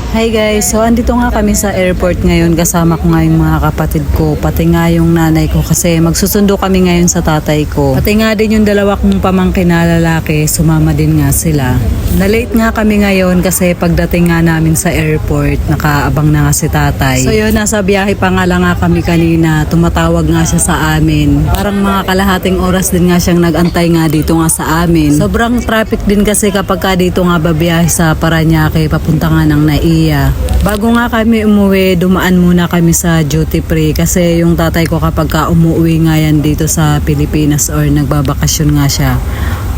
Hi guys, so andito nga kami sa airport ngayon, kasama ko nga yung mga kapatid ko, pati nga yung nanay ko kasi magsusundo kami ngayon sa tatay ko. Pati nga din yung dalawa kong pamangkin na lalaki, sumama din nga sila. Na-late nga kami ngayon kasi pagdating nga namin sa airport, nakaabang na nga si tatay. So yun, nasa biyahe pa nga lang nga kami kanina, tumatawag nga siya sa amin. Parang mga kalahating oras din nga siyang nag-antay nga dito nga sa amin. Sobrang traffic din kasi kapag ka dito nga babiyahe sa Parañaque, papunta nga ng Naiya. Bago nga kami umuwi, dumaan muna kami sa duty free kasi yung tatay ko kapag ka umuwi nga yan dito sa Pilipinas or nagbabakasyon nga siya,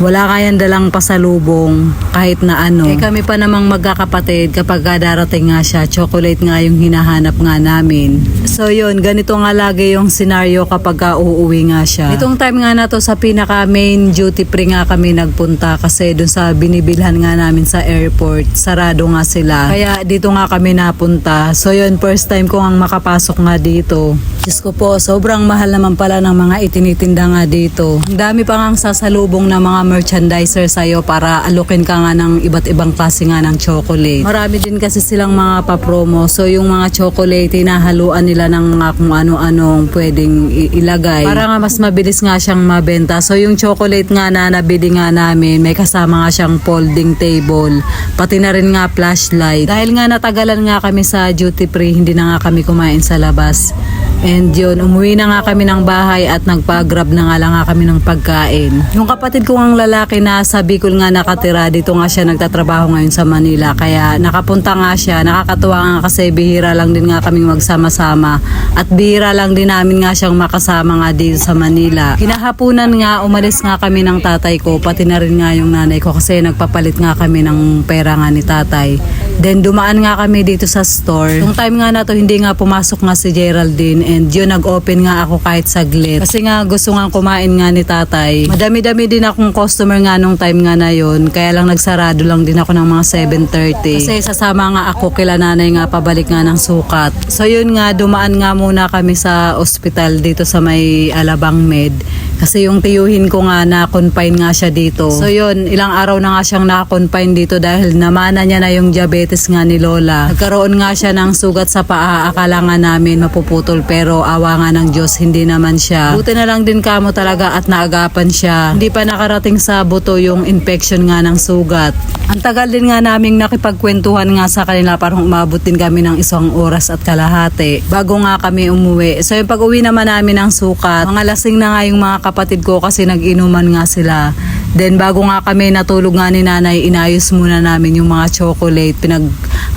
wala kayang dalang pasalubong kahit na ano. Eh kami pa namang magkakapatid, kapag darating nga siya, chocolate nga yung hinahanap nga namin. So yun, ganito nga lagi yung scenario kapag ka uuwi nga siya. Itong time nga na to sa pinaka main duty free nga kami nagpunta kasi dun sa binibilhan nga namin sa airport, sarado nga sila. Kaya dito nga kami napunta. So yun, first time ko nga makapasok nga dito. Diyos ko po, sobrang mahal naman pala ng mga itinitinda nga dito. Ang dami pa nga sasalubong na mga merchandiser sa'yo para alukin ka nga ng iba't ibang klase nga ng chocolate. Marami din kasi silang mga papromo. So yung mga chocolate, hinahaluan nila ng mga kung ano-anong pwedeng ilagay para nga mas mabilis nga siyang mabenta. So yung chocolate nga na nabili nga namin, may kasama nga siyang folding table, pati na rin nga flashlight. Dahil nga natagalan nga kami sa duty free, hindi na nga kami kumain sa labas. And yun, umuwi na nga kami ng bahay at nagpa-grab na nga lang nga kami ng pagkain. Yung kapatid ko ang lalaki na sa Bicol nga nakatira, dito nga siya nagtatrabaho ngayon sa Manila. Kaya nakapunta nga siya, nakakatuwa nga kasi bihira lang din nga kaming magsama-sama. At bihira lang din namin nga siyang makasama nga dito sa Manila. Kinahapunan nga, umalis nga kami ng tatay ko, pati na rin nga yung nanay ko kasi nagpapalit nga kami ng pera nga ni tatay. Then dumaan nga kami dito sa store. Yung time nga na to, hindi nga pumasok nga si Geraldine. And yun, nag-open nga ako kahit saglit. Kasi nga gusto nga kumain nga ni tatay. Madami-dami din akong customer nga nung time nga na yun. Kaya lang nagsarado lang din ako ng mga 7:30. Kasi sasama nga ako kila nanay nga pabalik nga ng sukat. So yun nga, dumaan nga muna kami sa ospital dito sa may Alabang Med. Kasi yung tiyuhin ko nga na-confine nga siya dito. So yun, ilang araw na nga siyang na-confine dito dahil namana niya na yung diabetes nga ni Lola. Nagkaroon nga siya ng sugat sa paa. Akala nga namin mapuputol pero awa nga ng Diyos, hindi naman siya. Buti na lang din kamo talaga at naagapan siya. Hindi pa nakarating sa buto yung infection nga ng sugat. Ang tagal din nga naming nakipagkwentuhan nga sa kanila, parang umabot din kami ng 1 oras at kalahati bago nga kami umuwi. So yung pag-uwi naman namin ng sukat, mga lasing na nga yung mga kapatid ko kasi nag-inuman nga sila. Then bago nga kami natulog nga ni nanay, inayos muna namin yung mga chocolate.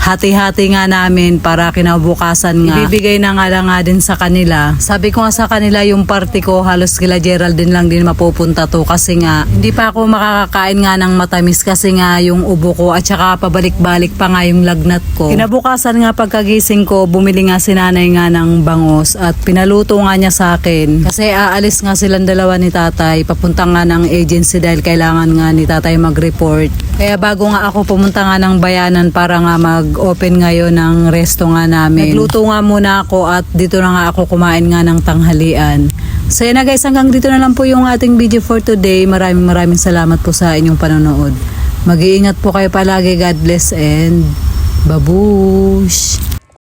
Hati-hati nga namin para kinabukasan nga ibibigay na nga lang nga din sa kanila. Sabi ko nga sa kanila, yung party ko halos kila Geraldine lang din mapupunta to kasi nga hindi pa ako makakakain nga ng matamis kasi nga yung ubo ko at saka pabalik-balik pa nga yung lagnat ko. Kinabukasan nga pagkagising ko, bumili nga si nanay nga ng bangos at pinaluto nga niya sa akin kasi aalis nga silang dalawa ni tatay, papunta nga ng agency dahil kailangan nga ni tatay mag-report. Kaya bago nga ako pumunta nga ng bayanan para nga mag-open ngayon ng resto nga namin, nagluto nga muna ako at dito na nga ako kumain nga ng tanghalian. So yan na guys, hanggang dito na lang po yung ating video for today. Maraming salamat po sa inyong panonood. Mag-iingat po kayo palagi. God bless and babush!